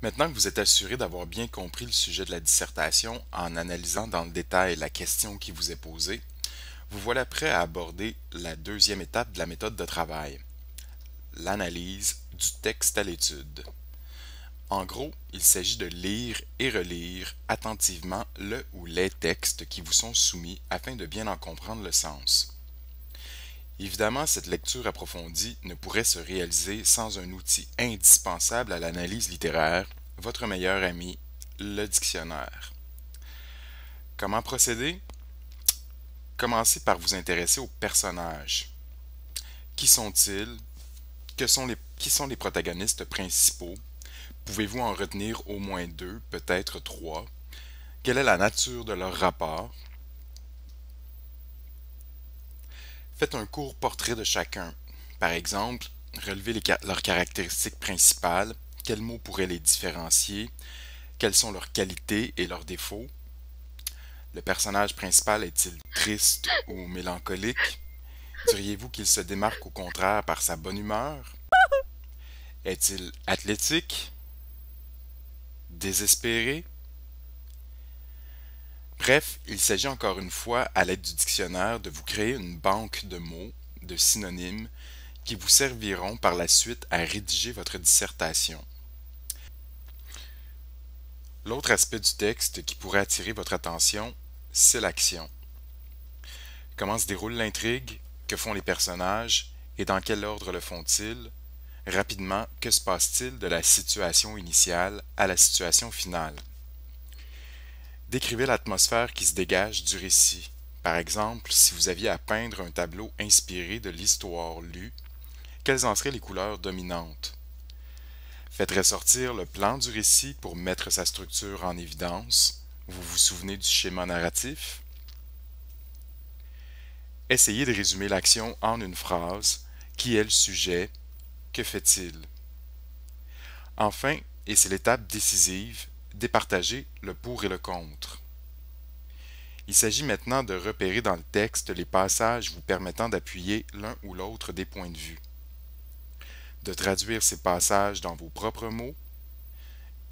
Maintenant que vous êtes assuré d'avoir bien compris le sujet de la dissertation en analysant dans le détail la question qui vous est posée, vous voilà prêt à aborder la deuxième étape de la méthode de travail, l'analyse du texte à l'étude. En gros, il s'agit de lire et relire attentivement le ou les textes qui vous sont soumis afin de bien en comprendre le sens. Évidemment, cette lecture approfondie ne pourrait se réaliser sans un outil indispensable à l'analyse littéraire, votre meilleur ami, le dictionnaire. Comment procéder? Commencez par vous intéresser aux personnages. Qui sont-ils? Qui sont les protagonistes principaux? Pouvez-vous en retenir au moins deux, peut-être trois? Quelle est la nature de leur rapport? Faites un court portrait de chacun. Par exemple, relevez leurs caractéristiques principales, quels mots pourraient les différencier, quelles sont leurs qualités et leurs défauts. Le personnage principal est-il triste ou mélancolique? Diriez-vous qu'il se démarque au contraire par sa bonne humeur? Est-il athlétique? Désespéré? Bref, il s'agit encore une fois, à l'aide du dictionnaire, de vous créer une banque de mots, de synonymes, qui vous serviront par la suite à rédiger votre dissertation. L'autre aspect du texte qui pourrait attirer votre attention, c'est l'action. Comment se déroule l'intrigue? Que font les personnages? Et dans quel ordre le font-ils? Rapidement, que se passe-t-il de la situation initiale à la situation finale? Décrivez l'atmosphère qui se dégage du récit. Par exemple, si vous aviez à peindre un tableau inspiré de l'histoire lue, quelles en seraient les couleurs dominantes? Faites ressortir le plan du récit pour mettre sa structure en évidence. Vous vous souvenez du schéma narratif? Essayez de résumer l'action en une phrase. Qui est le sujet? Que fait-il? Enfin, et c'est l'étape décisive, départagez le pour et le contre. Il s'agit maintenant de repérer dans le texte les passages vous permettant d'appuyer l'un ou l'autre des points de vue, de traduire ces passages dans vos propres mots,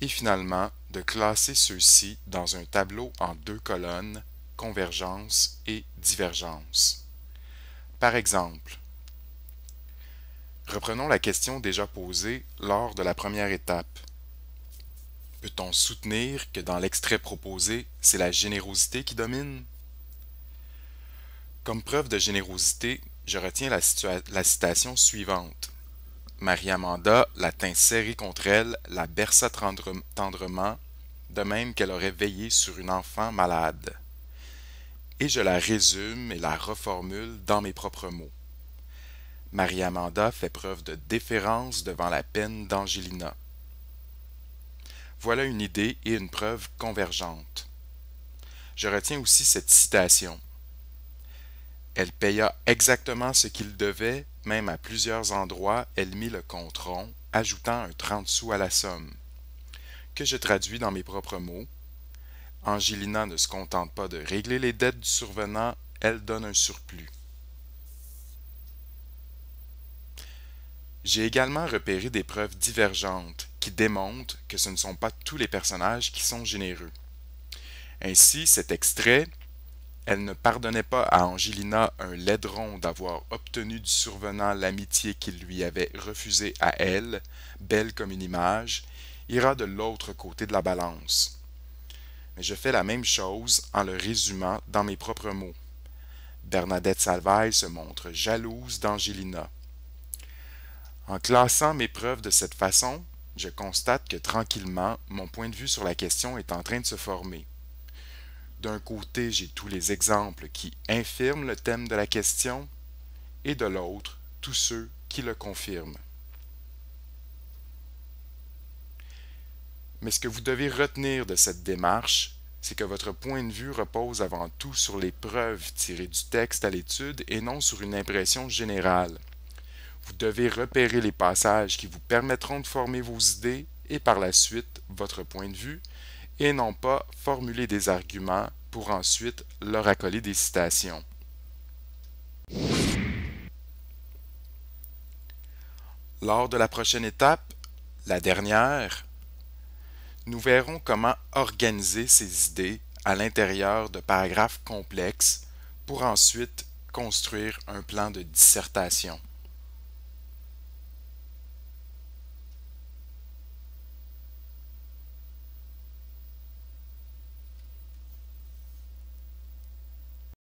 et finalement de classer ceux-ci dans un tableau en deux colonnes, convergence et divergence. Par exemple, reprenons la question déjà posée lors de la première étape. Peut-on soutenir que dans l'extrait proposé, c'est la générosité qui domine? Comme preuve de générosité, je retiens la citation suivante. Marie-Amanda la tint serrée contre elle, la berça tendrement, de même qu'elle aurait veillé sur une enfant malade. Et je la résume et la reformule dans mes propres mots. Marie-Amanda fait preuve de déférence devant la peine d'Angelina. Voilà une idée et une preuve convergentes. Je retiens aussi cette citation. Elle paya exactement ce qu'il devait, même à plusieurs endroits, elle mit le compte rond, ajoutant un 30 sous à la somme. Que je traduis dans mes propres mots. Angelina ne se contente pas de régler les dettes du survenant, elle donne un surplus. J'ai également repéré des preuves divergentes qui démontrent que ce ne sont pas tous les personnages qui sont généreux. Ainsi, cet extrait, elle ne pardonnait pas à Angelina un laideron d'avoir obtenu du survenant l'amitié qu'il lui avait refusée à elle, belle comme une image, ira de l'autre côté de la balance. Mais je fais la même chose en le résumant dans mes propres mots. Bernadette Salvaille se montre jalouse d'Angelina. En classant mes preuves de cette façon, je constate que tranquillement, mon point de vue sur la question est en train de se former. D'un côté, j'ai tous les exemples qui infirment le thème de la question, et de l'autre, tous ceux qui le confirment. Mais ce que vous devez retenir de cette démarche, c'est que votre point de vue repose avant tout sur les preuves tirées du texte à l'étude et non sur une impression générale. Vous devez repérer les passages qui vous permettront de former vos idées et par la suite votre point de vue, et non pas formuler des arguments pour ensuite leur accoler des citations. Lors de la prochaine étape, la dernière, Nous verrons comment organiser ces idées à l'intérieur de paragraphes complexes pour ensuite construire un plan de dissertation.